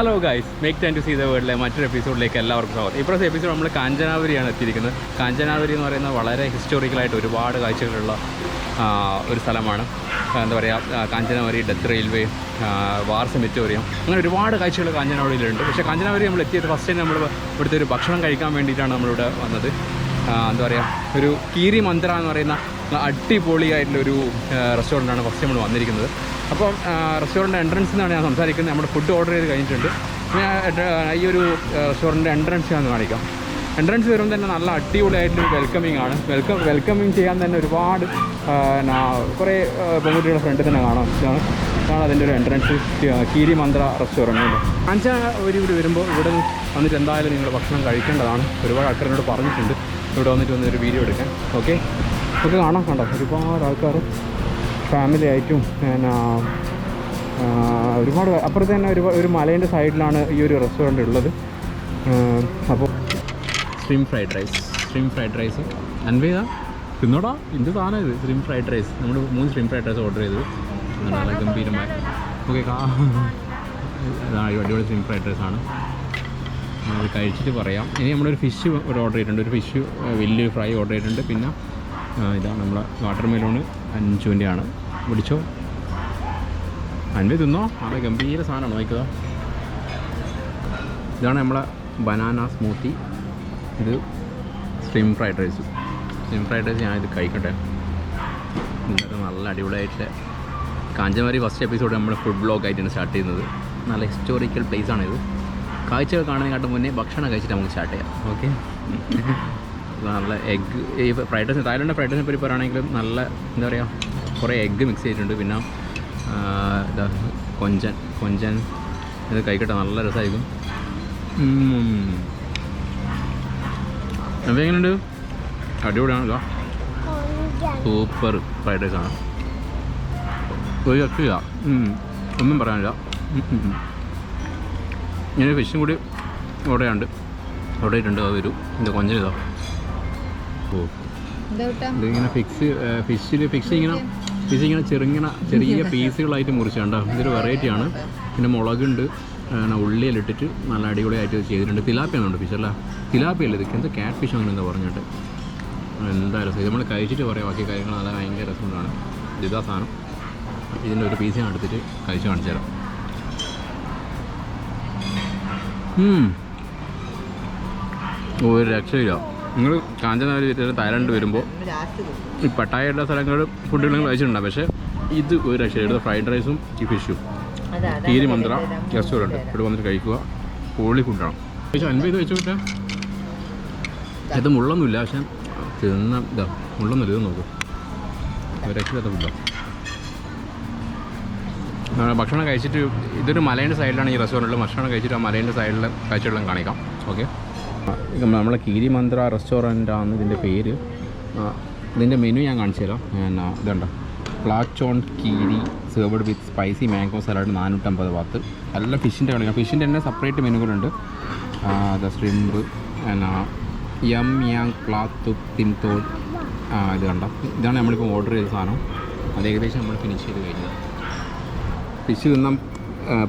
Hello guys, make time to see the വേൾഡിലെ മറ്റൊരു എപ്പിസോഡിലേക്ക് എല്ലാവർക്കും സ്വാഗതം. ഇപ്പോഴത്തെ എപ്പിസോഡ് നമ്മൾ കാഞ്ചനാപുരിയാണ് എത്തിയിരിക്കുന്നത്. കാഞ്ചനാപുരി എന്ന് പറയുന്നത് വളരെ ഹിസ്റ്റോറിക്കലായിട്ട് ഒരുപാട് കാഴ്ചകളുള്ള ഒരു സ്ഥലമാണ്. എന്താ പറയുക, കാഞ്ചനാപുരി ഡെത്ത് റെയിൽവേ, വാർ സെമിറ്റോറിയം, അങ്ങനെ ഒരുപാട് കാഴ്ചകൾ കാഞ്ചനാപുരിയിലുണ്ട്. പക്ഷേ കാഞ്ചനാപുരി നമ്മൾ എത്തിയത് ഫസ്റ്റ് ടൈം നമ്മൾ ഇവിടുത്തെ ഒരു ഭക്ഷണം കഴിക്കാൻ വേണ്ടിയിട്ടാണ് നമ്മളിവിടെ വന്നത്. എന്താ പറയുക, ഒരു കീരി മന്ത്ര എന്ന് പറയുന്ന അടിപൊളിയായിട്ടുള്ളൊരു റെസ്റ്റോറൻറ്റാണ് ഫസ്റ്റ് നമ്മൾ വന്നിരിക്കുന്നത്. അപ്പം റെസ്റ്റോറൻറ്റ് എൻട്രൻസിൽ നിന്നാണ് ഞാൻ സംസാരിക്കുന്നത്. നമ്മുടെ ഫുഡ് ഓർഡർ ചെയ്ത് കഴിഞ്ഞിട്ടുണ്ട്. ഈ ഒരു റെസ്റ്റോറൻറ്റ് എൻട്രൻസ് ഞാൻ കാണിക്കാം. എൻട്രൻസ് വരുമ്പോൾ തന്നെ നല്ല അടിപൊളിയായിട്ടുള്ള വെൽക്കമിങ് ആണ്. വെൽക്കമിങ് ചെയ്യാൻ തന്നെ ഒരുപാട് കുറേ പെൺകുട്ടികളുടെ ഫ്രണ്ടിൽ തന്നെ കാണാം. ഇതാണ് അതിൻ്റെ ഒരു എൻട്രൻസ്, കീരി മന്ത്ര റെസ്റ്റോറൻറ്റ്. കാഞ്ചനാപുരി വരുമ്പോൾ ഇവിടെ വന്നിട്ട് എന്തായാലും നിങ്ങൾ ഭക്ഷണം കഴിക്കേണ്ടതാണ്. ഒരുപാട് ആൾക്കാരോട് പറഞ്ഞിട്ടുണ്ട് ഇവിടെ വന്നൊരു വീഡിയോ എടുക്കാൻ. ഓക്കെ കാണാം. കണ്ടോ, ഒരുപാട് ആൾക്കാർ ഫാമിലി ആയിട്ടും പിന്നെ ഒരുപാട് അപ്പുറത്ത് തന്നെ ഒരു മലേൻ്റെ സൈഡിലാണ് ഈ ഒരു റെസ്റ്റോറൻറ്റ് ഉള്ളത്. അപ്പോൾ സ്ട്രീം ഫ്രൈഡ് റൈസ് അൻപതാ തിന്നോടാ, എന്ത് സാധനം ഇത്? Stream fried rice. നമ്മൾ 3 സ്ട്രീം ഫ്രൈഡ് റൈസ് ഓർഡർ ചെയ്തത്. നല്ല ഗംഭീരമായി. ഓക്കെ, അടിപൊളി സ്ട്രീം ഫ്രൈഡ് റൈസാണ്. അത് കഴിച്ചിട്ട് പറയാം. ഇനി നമ്മളൊരു ഫിഷ് ഓർഡർ ചെയ്തിട്ടുണ്ട്. ഒരു ഫിഷ് വലിയൊരു ഫ്രൈ ഓർഡർ ചെയ്തിട്ടുണ്ട്. പിന്നെ ഇതാണ് നമ്മളെ വാട്ടർ മെലോണ് 5 പിടിച്ചോ, 5 തിന്നോ. നല്ല ഗംഭീര സാധനമാണ്, നോക്കുക. ഇതാണ് നമ്മളെ ബനാന സ്മൂത്തി. ഇത് സ്ട്രീം ഫ്രൈഡ് റൈസ് ഞാനിത് കഴിക്കട്ടെ. ഇന്നത്തെ നല്ല അടിപൊളിയായിട്ട് കാഞ്ചനാപുരി ഫസ്റ്റ് എപ്പിസോഡ് നമ്മൾ ഫുഡ് ബ്ലോഗ് ആയിട്ടാണ് സ്റ്റാർട്ട് ചെയ്യുന്നത്. നല്ല ഹിസ്റ്റോറിക്കൽ പ്ലേസാണിത്. കാഴ്ചകൾ കാണുന്നതിനെക്കാട്ടും മുന്നേ ഭക്ഷണം കഴിച്ചിട്ട് നമുക്ക് സ്റ്റാർട്ട് ചെയ്യാം. ഓക്കെ, നല്ല എഗ്ഗ്, ഈ ഫ്രൈഡ് റൈസ്, തായ്ലൻഡ് ഫ്രൈഡ് റൈസിനെ പറ്റി പറയുകയാണെങ്കിലും നല്ല എന്താ പറയുക, കുറേ എഗ്ഗ് മിക്സ് ചെയ്തിട്ടുണ്ട്. പിന്നെ ഇതാ കൊഞ്ചൻ ഇത് കഴിക്കട്ടെ, നല്ല രസമായിരിക്കും. അപ്പോൾ എങ്ങനെയുണ്ട്? അടിപൊളിയാണ്. ഇതാ സൂപ്പർ ഫ്രൈഡ് റൈസാണ്. ഒരു രക്ഷയില്ല, ഒന്നും പറയാനില്ല. ഇങ്ങനെ ഫിഷും കൂടി ഓർഡർ ചെയ്തിട്ടുണ്ട്. അത് വരും. ഇത് കൊഞ്ചനിതാ. ഓ, ഇതിങ്ങനെ ഫിഷ് ഇങ്ങനെ ചെറിയ പീസുകളായിട്ട് മുറിച്ചുണ്ട്. ഇതൊരു വെറൈറ്റിയാണ്. പിന്നെ മുളകുണ്ട്, ഉള്ളിയിലിട്ടിട്ട് നല്ല അടിപൊളിയായിട്ട് ചെയ്തിട്ടുണ്ട്. തിലാപ്പിയാണുണ്ട് ഫിഷല്ല, തിലാപ്പിയല്ല, ഇതൊക്കെ എന്താ ക്യാറ്റ് ഫിഷ് അങ്ങനെ എന്താ പറഞ്ഞിട്ട്. എന്താ രസം ഇത്, നമ്മൾ കഴിച്ചിട്ട് പറയാം ബാക്കി കാര്യങ്ങൾ. നല്ല ഭയങ്കര രസമുണ്ടാണ്. ഇതാ സാധനം. ഇതിൻ്റെ ഒരു പീസ് ഞാൻ എടുത്തിട്ട് കഴിച്ച് കാണിച്ചു തരാം. ഒരു രക്ഷയില്ല. നിങ്ങൾ കാഞ്ചനാപുരി തായ്ലൻഡ് വരുമ്പോൾ ഈ പട്ടായയുടെ സ്ഥലങ്ങളിൽ ഫുഡുകൾ കഴിച്ചിട്ടുണ്ടാകും. പക്ഷേ ഇത് ഒരു രക്ഷയില്ല. ഫ്രൈഡ് റൈസും ഈ ഫിഷും കീരി മന്ത്ര റെസ്റ്റോറൻറ്റ് ഇവിടെ വന്നിട്ട് കഴിക്കുക. പൊളി ഫുഡാണ്. 50 വെച്ച് വിട്ടാൽ ഇത് മുള്ളൊന്നുമില്ല. പക്ഷേ മുള്ളൊന്നുമില്ല. ഇത് നോക്കും, ഒരു രക്ഷയില്ലാത്ത ഫുഡാണ്. ഭക്ഷണം കഴിച്ചിട്ട്, ഇതൊരു മലേൻ്റെ സൈഡിലാണ് ഈ റെസ്റ്റോറൻറ്റിൽ. ഭക്ഷണം കഴിച്ചിട്ട് ആ മലേൻ്റെ സൈഡിൽ കാഴ്ചകളെല്ലാം കാണിക്കാം. ഓക്കെ, നമ്മളെ കീരി മന്ത്ര റെസ്റ്റോറൻറ്റാണ് ഇതിൻ്റെ പേര്. ഇതിൻ്റെ മെനു ഞാൻ കാണിച്ചു തരാം. ഇതുണ്ട്, പ്ലാച്ചോൺ കീരി സെർവ്ഡ് വിത്ത് സ്പൈസി മാംഗോ സലാഡ് 450 ബാത്ത്. നല്ല ഫിഷിൻ്റെ കാണിക്കാം. ഫിഷിൻ്റെ തന്നെ സെപ്പറേറ്റ് മെനുകളുണ്ട്. ശ്രിമ്പ്, മുയാങ് കാഞ്ചാനബുരി തിൻതോട്. ഇത് കണ്ട, ഇതാണ് നമ്മളിപ്പോൾ ഓർഡർ ചെയ്ത സാധനം. അത് ഏകദേശം നമ്മൾ ഫിനിഷ് ചെയ്ത് കഴിഞ്ഞത്. ഫിഷ് തിന്നാൻ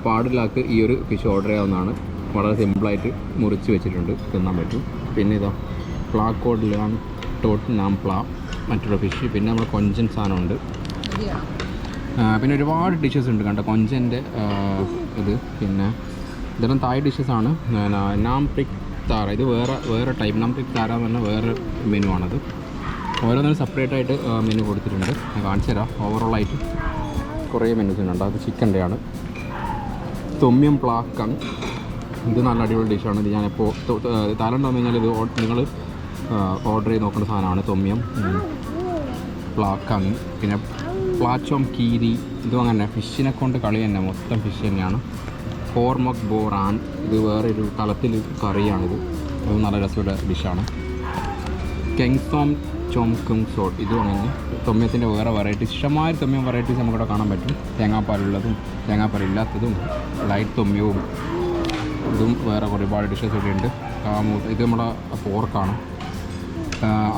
പാടില്ലാത്ത ഈ ഒരു ഫിഷ് ഓർഡർ ചെയ്യാവുന്നതാണ്. വളരെ സിമ്പിളായിട്ട് മുറിച്ച് വെച്ചിട്ടുണ്ട്, തിന്നാൻ പറ്റും. പിന്നെ ഇതാ പ്ലാക്കോഡ് ലാം ടോട്ട് നാം പ്ലാ, മറ്റൊരു ഫിഷ്. പിന്നെ നമ്മൾ കൊഞ്ചൻ സാധനമുണ്ട്. പിന്നെ ഒരുപാട് ഡിഷസ് ഉണ്ട്. കണ്ട, കൊഞ്ചൻ്റെ ഇത്. പിന്നെ ഇതെല്ലാം തായ് ഡിഷസാണ്. നാം പ്രിക് താര, ഇത് വേറെ ടൈപ്പ്. നാം പ്രിക് താര എന്ന് പറഞ്ഞാൽ വേറെ മെനു ആണത്. ഓരോന്നിനും സെപ്പറേറ്റായിട്ട് മെനു കൊടുത്തിട്ടുണ്ട്. ഞാൻ കാണിച്ചു തരാം. ഓവറോളായിട്ട് കുറേ മെനുസിനുണ്ട്. അത് ചിക്കൻ്റെയാണ്. തൊമ്യം പ്ലാക്കങ്, ഇത് നല്ല അടിപൊളി ഡിഷാണ്. ഇത് ഞാനിപ്പോൾ തായ്ലൻഡ് വന്നു കഴിഞ്ഞാൽ ഇത് നിങ്ങൾ ഓർഡർ ചെയ്ത് നോക്കേണ്ട സാധനമാണ്. തൊമ്യം പ്ലാക്കങ്. പിന്നെ പ്ലാച്ചോം കീരി, ഇതും അങ്ങനെ ഫിഷിനെ കൊണ്ട് കളി തന്നെ, മൊത്തം ഫിഷ് തന്നെയാണ്. കോർമക് ബോറാൻ, ഇത് വേറൊരു തലത്തിൽ കറിയാണിത്. അത് നല്ല രസമുള്ള ഡിഷാണ്. കെങ്സോം ചോംകുങ് സോട്ട്, ഇതും അങ്ങനെ തൊമ്യത്തിൻ്റെ വേറെ വെറൈറ്റീസ്, ഇഷ്ടമായ തൊമ്യം വെറൈറ്റീസ് നമുക്കിവിടെ കാണാൻ പറ്റും. തേങ്ങാപ്പാലുള്ളതും തേങ്ങാപ്പാലില്ലാത്തതും ലൈറ്റ് തൊമ്യവും, ഇതും വേറെ ഒരുപാട് ഡിഷസ് ഇവിടെ ഉണ്ട്. ഇത് നമ്മളെ പോർക്കാണ്.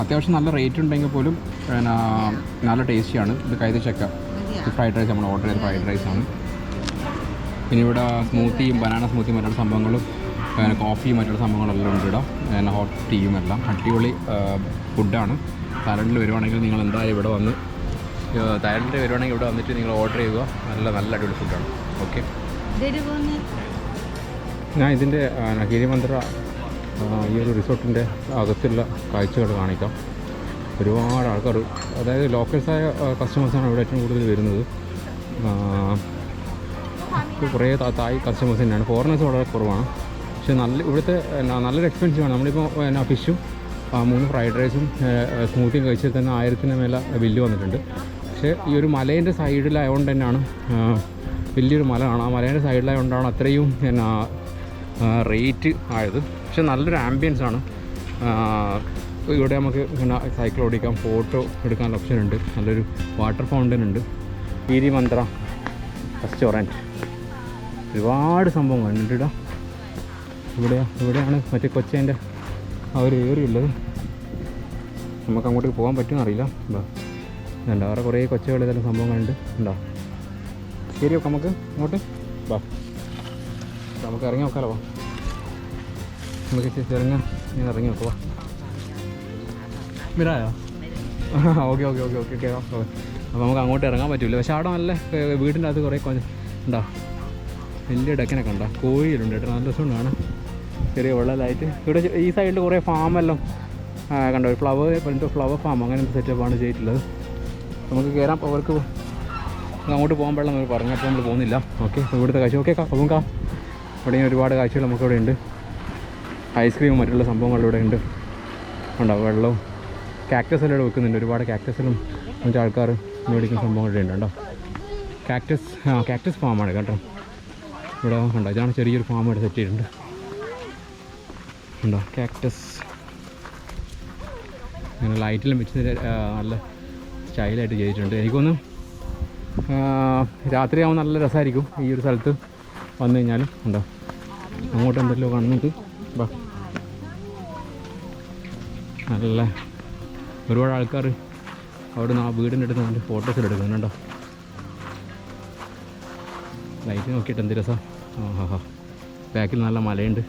അത്യാവശ്യം നല്ല റേറ്റ് ഉണ്ടെങ്കിൽ പോലും നല്ല ടേസ്റ്റിയാണ്. ഇത് കൈത ചക്ക ഫ്രൈഡ് റൈസ് നമ്മൾ ഓർഡർ ചെയ്ത ഫ്രൈഡ് റൈസാണ്. പിന്നെ ഇവിടെ സ്മൂത്തിയും ബനാന സ്മൂത്തിയും മറ്റുള്ള സംഭവങ്ങളും പിന്നെ കോഫിയും മറ്റുള്ള സംഭവങ്ങളെല്ലാം ഉണ്ട് ഇവിടെ. പിന്നെ ഹോട്ട് ടീയും എല്ലാം അടിപൊളി ഫുഡാണ്. തായ്ലൻഡിൽ വരുവാണെങ്കിൽ നിങ്ങൾ എന്തായാലും ഇവിടെ വന്ന് തായ്ലൻഡിൽ വരുവാണെങ്കിൽ ഇവിടെ വന്നിട്ട് നിങ്ങൾ ഓർഡർ ചെയ്യുക. നല്ല അടിപൊളി ഫുഡാണ്. ഓക്കെ, ഞാൻ ഇതിൻ്റെ കീരി മന്ദിര ഈ ഒരു റിസോർട്ടിൻ്റെ അകത്തുള്ള കാഴ്ചകൾ കാണിക്കാം. ഒരുപാട് ആൾക്കാർ, അതായത് ലോക്കൽസായ കസ്റ്റമേഴ്സാണ് ഇവിടെ ഏറ്റവും കൂടുതൽ വരുന്നത്. കുറേ തായ് കസ്റ്റമേഴ്സ് തന്നെയാണ്. ഫോറിനേഴ്സ് വളരെ കുറവാണ്. പക്ഷേ ഇവിടുത്തെ നല്ലൊരു എക്സ്പെൻസീവാണ്. നമ്മളിപ്പോൾ ഫിഷും 3 ഫ്രൈഡ് റൈസും സ്മൂത്തിയും കഴിച്ചാൽ തന്നെ 1000-ന് മേലെ ബില്ല് വന്നിട്ടുണ്ട്. പക്ഷേ ഈ ഒരു മലേൻ്റെ സൈഡിലായതുകൊണ്ട് തന്നെയാണ്, വലിയൊരു മലയാണ്. ആ മലേൻ്റെ സൈഡിലായതുകൊണ്ടാണ് അത്രയും റേറ്റ് ആയത്. പക്ഷെ നല്ലൊരു ആംബിയൻസാണ്. ഇവിടെ നമുക്ക് പിന്നെ സൈക്കിൾ ഓടിക്കാം, ഫോട്ടോ എടുക്കാൻ ഓപ്ഷൻ ഉണ്ട്, നല്ലൊരു വാട്ടർ ഫൗണ്ടൻ ഉണ്ട്. കീരി മന്ദിര റെസ്റ്റോറൻറ്റ്, ഒരുപാട് സംഭവങ്ങളുണ്ട് ഇവിടെ. ഇവിടെയാണ് മറ്റേ കൊച്ചേൻ്റെ ആ ഒരു ഏരിയ ഉള്ളത്. നമുക്ക് അങ്ങോട്ട് പോകാൻ പറ്റുമെന്ന് അറിയില്ല. എന്താ വേറെ കുറേ കൊച്ചകൾ ഇതെല്ലാം സംഭവങ്ങളുണ്ട്. ഉണ്ടോ? ശരി, ഓക്കെ, നമുക്ക് അങ്ങോട്ട് നമുക്ക് ഇറങ്ങി നോക്കാമല്ലോ. നമുക്ക് ഇറങ്ങാം, ഞാൻ ഇറങ്ങി നോക്കുക. മിറായോ? ഓക്കെ. അപ്പോൾ നമുക്ക് അങ്ങോട്ട് ഇറങ്ങാൻ പറ്റില്ല. പക്ഷേ അവിടെ നല്ല വീടിൻ്റെ അകത്ത് കുറേ ഉണ്ടോ, വലിയ ഡെക്കനൊക്കെ ഉണ്ടോ, കോഴിയിലുണ്ട് കേട്ടോ. നല്ല രസമുണ്ട് കാണാൻ. ചെറിയ വെള്ളലായിട്ട് ഇവിടെ ഈ സൈഡിൽ കുറേ ഫാമെല്ലാം കണ്ടോ, ഫ്ലവർ ഫാം അങ്ങനത്തെ സെറ്റപ്പാണ് ചെയ്തിട്ടുള്ളത്. നമുക്ക് കയറാം. അവർക്ക് അങ്ങോട്ട് പോകാൻ പാടില്ല എന്ന് പറഞ്ഞപ്പോൾ നമ്മൾ പോകുന്നില്ല. ഓക്കെ, ഇവിടുത്തെ കാഴ്ച ഓക്കെ നമുക്ക് ഇവിടെ ഒരുപാട് കാഴ്ചകൾ നമുക്കിവിടെ ഉണ്ട്. ഐസ്ക്രീമും മറ്റുള്ള സംഭവങ്ങളിവിടെ ഉണ്ട്. ഉണ്ടോ, വെള്ളവും കാക്ടസ് എല്ലാം ഇവിടെ വെക്കുന്നുണ്ട്. ഒരുപാട് കാക്ടസിലും മറ്റു ആൾക്കാർ മേടിക്കുന്ന സംഭവങ്ങളുടെ ഉണ്ട്. ഉണ്ടോ, കാക്ടസ് ഫാമാണ് കേട്ടോ. ഇവിടെ ഉണ്ടോ, ഇതാണ് ചെറിയൊരു ഫാം ഇവിടെ സെറ്റ് ചെയ്തിട്ടുണ്ട്. ഉണ്ടോ, കാക്ടസ് അങ്ങനെ ലൈറ്റിലും വെച്ച് നല്ല സ്റ്റൈലായിട്ട് ചെയ്തിട്ടുണ്ട്. എനിക്കൊന്ന് രാത്രിയാവുമ്പോൾ നല്ല രസമായിരിക്കും ഈ ഒരു സ്ഥലത്ത് വന്നു കഴിഞ്ഞാലും. ഉണ്ടോ, അങ്ങോട്ട് എന്തെല്ലോ കാണുന്നുണ്ട്. നല്ല ഒരുപാട് ആൾക്കാർ അവിടെ നിന്ന് ആ വീടിൻ്റെ അടുത്ത് നല്ല ഫോട്ടോസ് എടുക്കുന്നുണ്ടോ. ലൈറ്റ് നോക്കിയിട്ട് എന്ത് രസം. ബാക്കിൽ നല്ല മലയുണ്ട്.